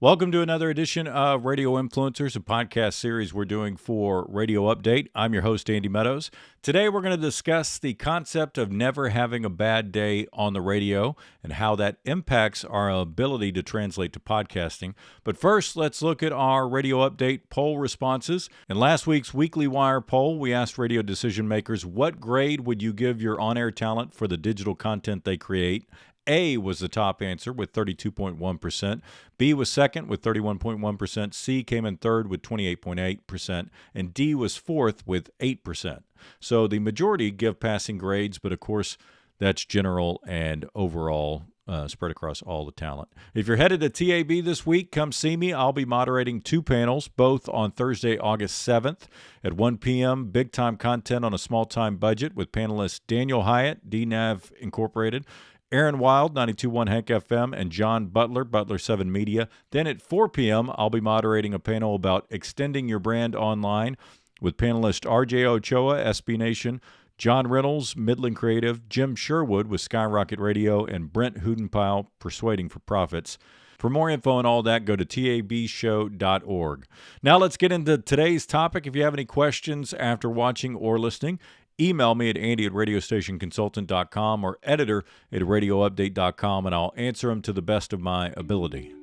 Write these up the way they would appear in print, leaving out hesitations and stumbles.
Welcome to another edition of Radio Influencers, a podcast series we're doing for Radio Update. I'm your host, Andy Meadows. Today, we're going to discuss the concept of never having a bad day on the radio and how that impacts our ability to translate to podcasting. But first, let's look at our Radio Update poll responses. In last week's Weekly Wire poll, we asked radio decision makers, what grade would you give your on-air talent for the digital content they create? A was the top answer with 32.1%. B was second with 31.1%. C came in third with 28.8%. And D was fourth with 8%. So the majority give passing grades, but of course, that's general and overall spread across all the talent. If you're headed to TAB this week, come see me. I'll be moderating two panels, both on Thursday, August 7th at 1 p.m. Big time content on a small time budget with panelists Daniel Hyatt, DNAV Incorporated, Aaron Wild, 92.1 Hank FM, and John Butler, Butler 7 Media. Then at 4 p.m., I'll be moderating a panel about extending your brand online with panelist RJ Ochoa, SB Nation, John Reynolds, Midland Creative, Jim Sherwood with Skyrocket Radio, and Brent Hudenpile, Persuading for Profits. For more info on all that, go to tabshow.org. Now let's get into today's topic. If you have any questions after watching or listening, email me at andy@radiostationconsultant.com or editor@radioupdate.com, and I'll answer them to the best of my ability.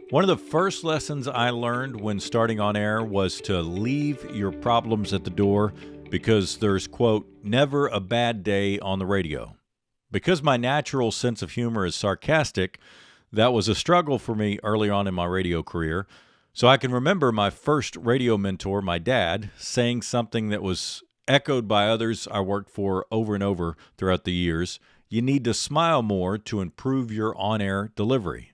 One of the first lessons I learned when starting on air was to leave your problems at the door because there's, quote, never a bad day on the radio. Because my natural sense of humor is sarcastic, that was a struggle for me early on in my radio career. So I can remember my first radio mentor, my dad, saying something that was echoed by others I worked for over and over throughout the years. You need to smile more to improve your on-air delivery.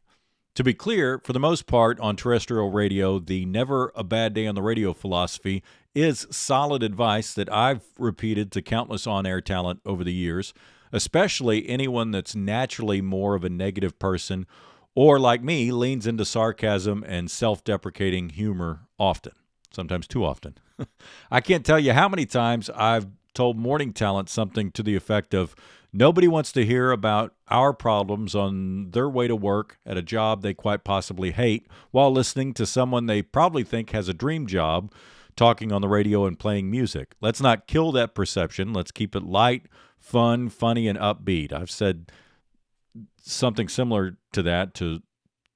To be clear, for the most part on terrestrial radio, the never a bad day on the radio philosophy is solid advice that I've repeated to countless on-air talent over the years, especially anyone that's naturally more of a negative person or, like me, leans into sarcasm and self-deprecating humor often, sometimes too often. I can't tell you how many times I've told morning talent something to the effect of, nobody wants to hear about our problems on their way to work at a job they quite possibly hate while listening to someone they probably think has a dream job talking on the radio and playing music. Let's not kill that perception. Let's keep it light, fun, funny, and upbeat. I've said something similar to that to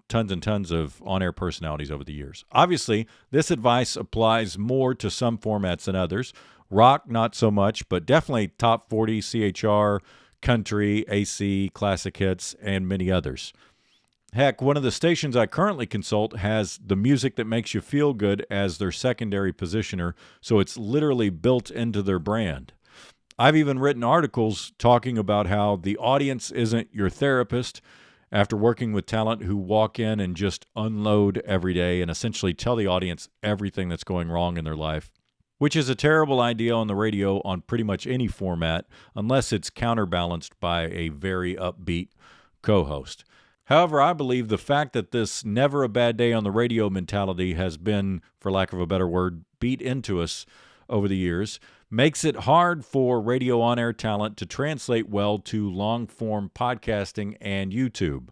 tons and tons of on-air personalities over the years. Obviously, this advice applies more to some formats than others. Rock, not so much, but definitely top 40, CHR, country, AC, classic hits, and many others. Heck, one of the stations I currently consult has the music that makes you feel good as their secondary positioner, so it's literally built into their brand. I've even written articles talking about how the audience isn't your therapist after working with talent who walk in and just unload every day and essentially tell the audience everything that's going wrong in their life, which is a terrible idea on the radio on pretty much any format unless it's counterbalanced by a very upbeat co-host. However, I believe the fact that this never a bad day on the radio mentality has been, for lack of a better word, beat into us over the years makes it hard for radio on-air talent to translate well to long-form podcasting and YouTube,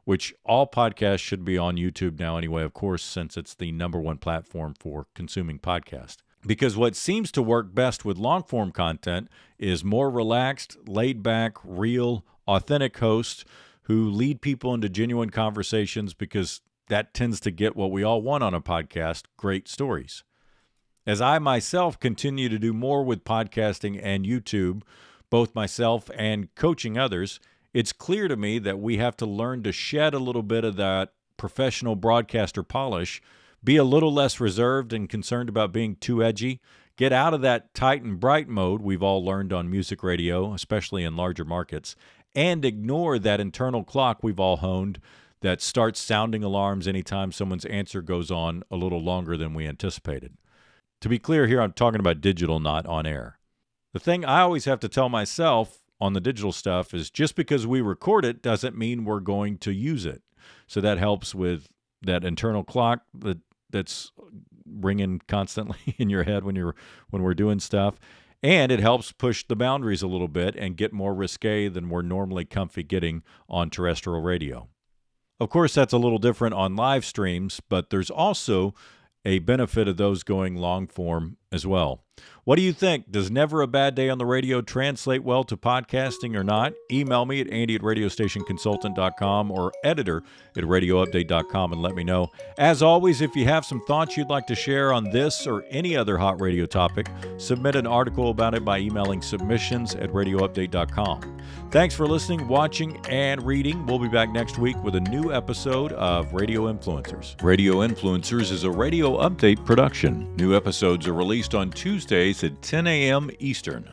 which all podcasts should be on YouTube now anyway, of course, since it's the number one platform for consuming podcasts. Because what seems to work best with long-form content is more relaxed, laid-back, real, authentic hosts who lead people into genuine conversations because that tends to get what we all want on a podcast, great stories. As I myself continue to do more with podcasting and YouTube, both myself and coaching others, it's clear to me that we have to learn to shed a little bit of that professional broadcaster polish, be a little less reserved and concerned about being too edgy, get out of that tight and bright mode we've all learned on music radio, especially in larger markets, and ignore that internal clock we've all honed that starts sounding alarms anytime someone's answer goes on a little longer than we anticipated. To be clear here, I'm talking about digital, not on air. The thing I always have to tell myself on the digital stuff is just because we record it doesn't mean we're going to use it. So that helps with that internal clock that's ringing constantly in your head when we're doing stuff. And it helps push the boundaries a little bit and get more risque than we're normally comfy getting on terrestrial radio. Of course, that's a little different on live streams, but there's also a benefit of those going long form as well. What do you think? Does Never a Bad Day on the Radio translate well to podcasting or not? Email me at andy@radiostationconsultant.com or editor@radioupdate.com and let me know. As always, if you have some thoughts you'd like to share on this or any other hot radio topic, submit an article about it by emailing submissions@radioupdate.com. Thanks for listening, watching, and reading. We'll be back next week with a new episode of Radio Influencers. Radio Influencers is a Radio Update production. New episodes are released on Tuesdays at 10 a.m. Eastern.